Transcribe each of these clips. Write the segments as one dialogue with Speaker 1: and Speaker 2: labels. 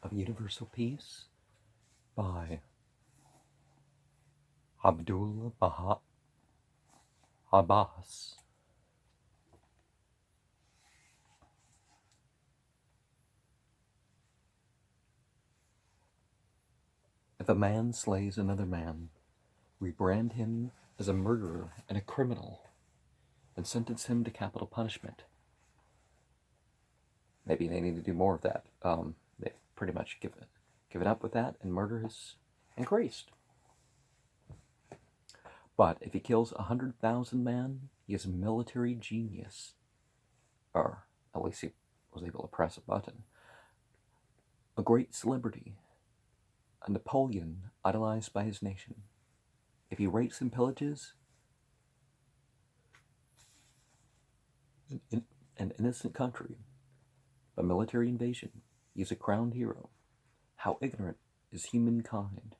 Speaker 1: of Universal Peace by Abdul Baha Abbas. If a man slays another man, we brand him as a murderer and a criminal and sentence him to capital punishment. Maybe they need to do more of that. They've pretty much given up with that, and murder has increased. But if he kills 100,000 men, he is a military genius. Or at least he was able to press a button. A great celebrity, a Napoleon idolized by his nation. If he rapes and pillages an innocent country by military invasion, he is a crowned hero. How ignorant is humankind!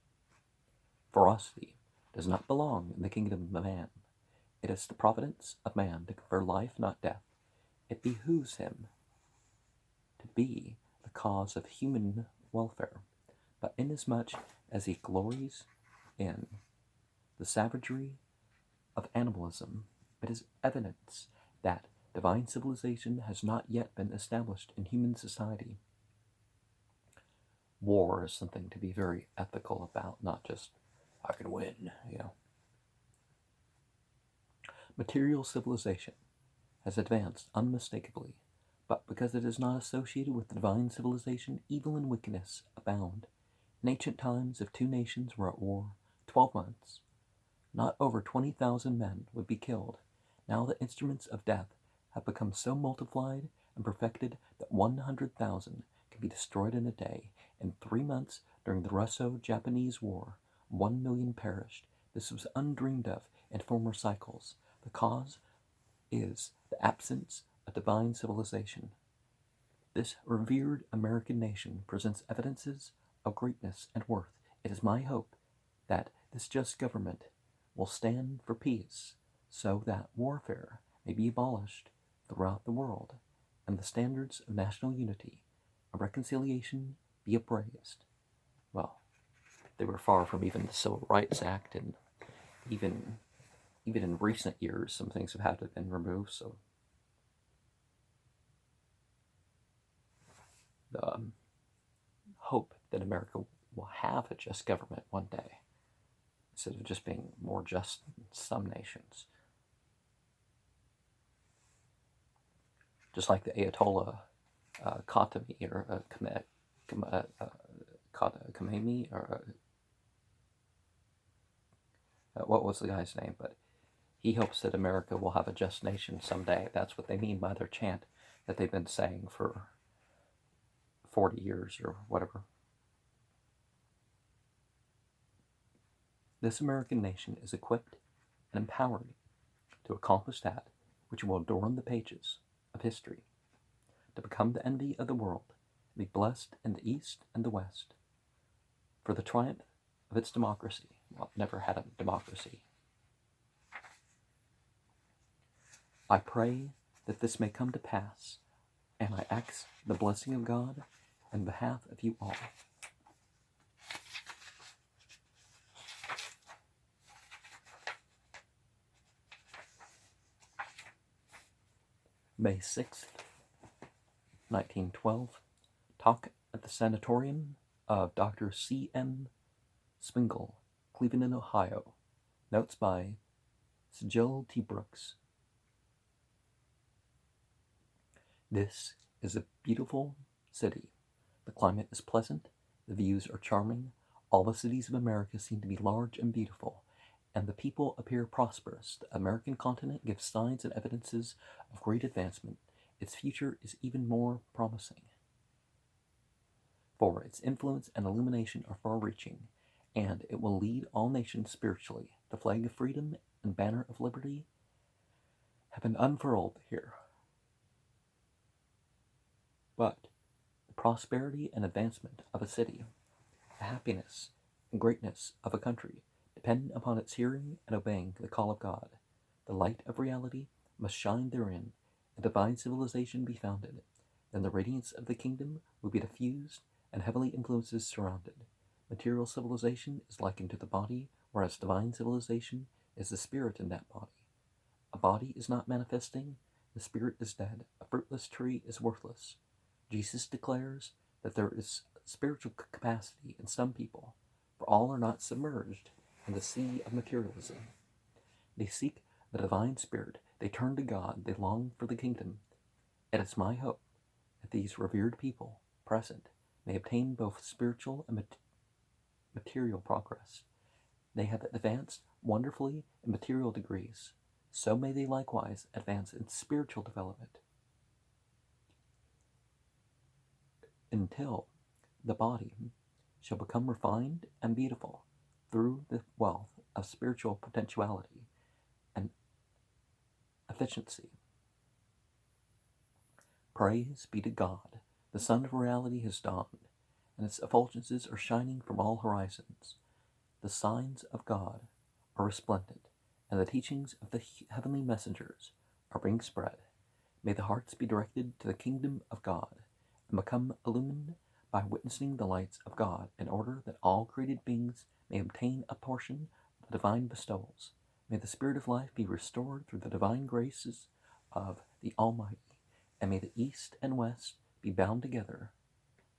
Speaker 1: Ferocity does not belong in the kingdom of man. It is the providence of man to confer life, not death. It behooves him to be the cause of human welfare. But inasmuch as he glories in the savagery of animalism, it is evidence that divine civilization has not yet been established in human society. War is something to be very ethical about, not just, I can win, Material civilization has advanced unmistakably, but because it is not associated with the divine civilization, evil and wickedness abound. In ancient times, if two nations were at war 12 months, not over 20,000 men would be killed. Now the instruments of death have become so multiplied and perfected that 100,000 can be destroyed in a day. In 3 months, during the Russo-Japanese War, 1 million perished. This was undreamed of in former cycles. The cause is the absence of divine civilization. This revered American nation presents evidences of greatness and worth. It is my hope that this just government will stand for peace, so that warfare may be abolished throughout the world, and the standards of national unity and reconciliation be upraised. Well, they were far from even the Civil Rights Act, and even in recent years, some things have had to been removed. So the hope that America will have a just government one day, instead of just being more just than some nations. Just like the Ayatollah Khatami, or Khamenei, or what was the guy's name? But he hopes that America will have a just nation someday. That's what they mean by their chant that they've been saying for 40 years or whatever. This American nation is equipped and empowered to accomplish that which will adorn the pages of history, to become the envy of the world, and be blessed in the East and the West, for the triumph of its democracy. Well, it never had a democracy. I pray that this may come to pass, and I ask the blessing of God on behalf of you all. May 6th, 1912, talk at the sanatorium of Dr. C.M. Swingle, Cleveland, Ohio. Notes by Sigil T. Brooks. This is a beautiful city. The climate is pleasant, the views are charming, all the cities of America seem to be large and beautiful, and the people appear prosperous. The American continent gives signs and evidences of great advancement. Its future is even more promising, for its influence and illumination are far-reaching, and it will lead all nations spiritually. The flag of freedom and banner of liberty have been unfurled here. But the prosperity and advancement of a city, the happiness and greatness of a country, depend upon its hearing and obeying the call of God. The light of reality must shine therein, and divine civilization be founded. Then the radiance of the kingdom will be diffused, and heavily influences surrounded. Material civilization is likened to the body, whereas divine civilization is the spirit in that body. A body is not manifesting, the spirit is dead. A fruitless tree is worthless. Jesus declares that there is spiritual capacity in some people, for all are not submerged in the sea of materialism. They seek the divine spirit, they turn to God, they long for the kingdom. It is my hope that these revered people present may obtain both spiritual and material progress. They have advanced wonderfully in material degrees, so may they likewise advance in spiritual development, until the body shall become refined and beautiful through the wealth of spiritual potentiality and efficiency. Praise be to God, the sun of reality has dawned, and its effulgences are shining from all horizons. The signs of God are resplendent, and the teachings of the heavenly messengers are being spread. May the hearts be directed to the kingdom of God, and become illumined by witnessing the lights of God, in order that all created beings may obtain a portion of the divine bestowals. May the spirit of life be restored through the divine graces of the Almighty, and may the East and West be bound together.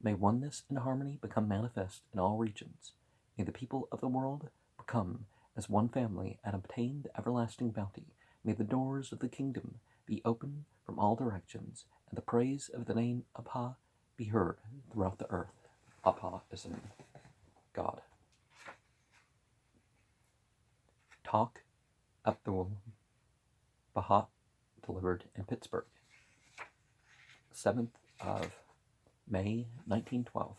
Speaker 1: May oneness and harmony become manifest in all regions. May the people of the world become as one family and obtain the everlasting bounty. May the doors of the kingdom be open from all directions, and the praise of the name Abha be heard throughout the earth. Abha is in God. Talk Abdul Baha, delivered in Pittsburgh, 7th of May, 1912.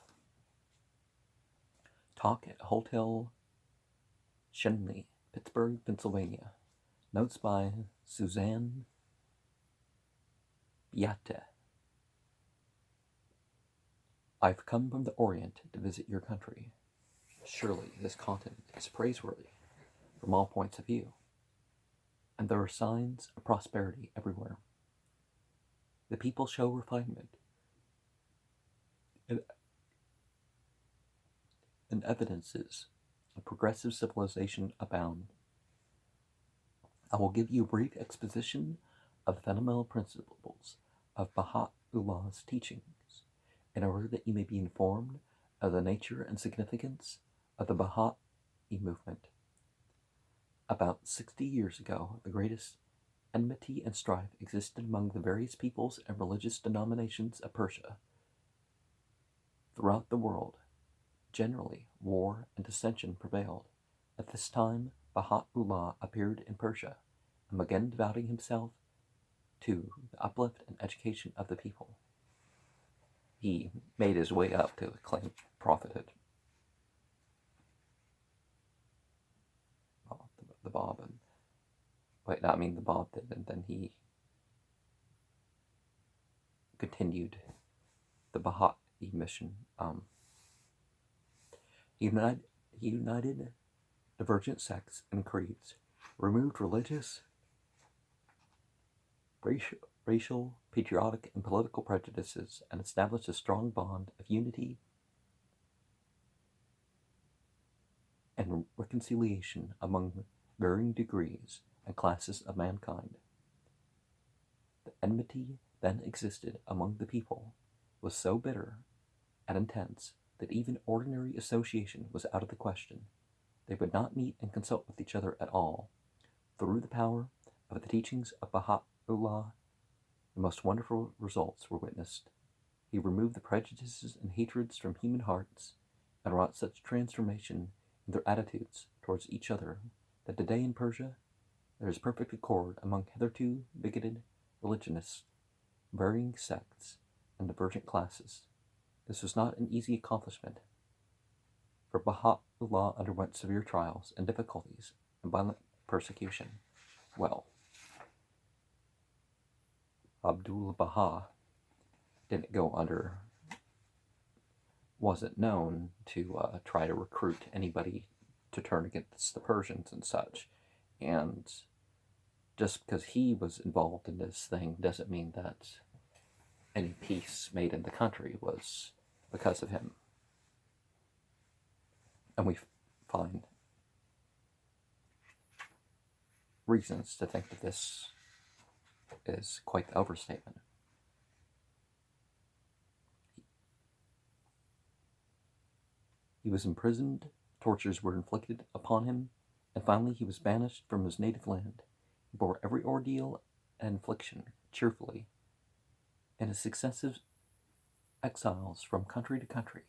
Speaker 1: Talk at Hotel Shenley, Pittsburgh, Pennsylvania. Notes by Suzanne Beate. I've come from the Orient to visit your country. Surely this continent is praiseworthy from all points of view, and there are signs of prosperity everywhere. The people show refinement, and evidences of progressive civilization abound. I will give you a brief exposition of the fundamental principles of Baha'u'llah's teachings, in order that you may be informed of the nature and significance of the Baha'i movement. About 60 years ago, the greatest enmity and strife existed among the various peoples and religious denominations of Persia. Throughout the world, generally, war and dissension prevailed. At this time, Baha'u'llah appeared in Persia and began devoting himself to the uplift and education of the people. He made his way up to claim prophethood. Well, the Bab, and the Bab did, and then he continued the Baha'i mission. He united divergent sects and creeds, removed religious, racial, patriotic, and political prejudices, and established a strong bond of unity and reconciliation among varying degrees and classes of mankind. The enmity then existed among the people was so bitter and intense that even ordinary association was out of the question. They would not meet and consult with each other at all. Through the power of the teachings of Baha'u'llah, the most wonderful results were witnessed. He removed the prejudices and hatreds from human hearts, and wrought such transformation in their attitudes towards each other, that today in Persia there is perfect accord among hitherto bigoted religionists, varying sects, and divergent classes. This was not an easy accomplishment, for Baha'u'llah underwent severe trials and difficulties and violent persecution. Well, Abdul Baha wasn't known to try to recruit anybody to turn against the Persians and such. And just because he was involved in this thing doesn't mean that any peace made in the country was because of him. And we find reasons to think that this is quite the overstatement. He was imprisoned, tortures were inflicted upon him, and finally he was banished from his native land. He bore every ordeal and infliction cheerfully, and his successive exiles from country to country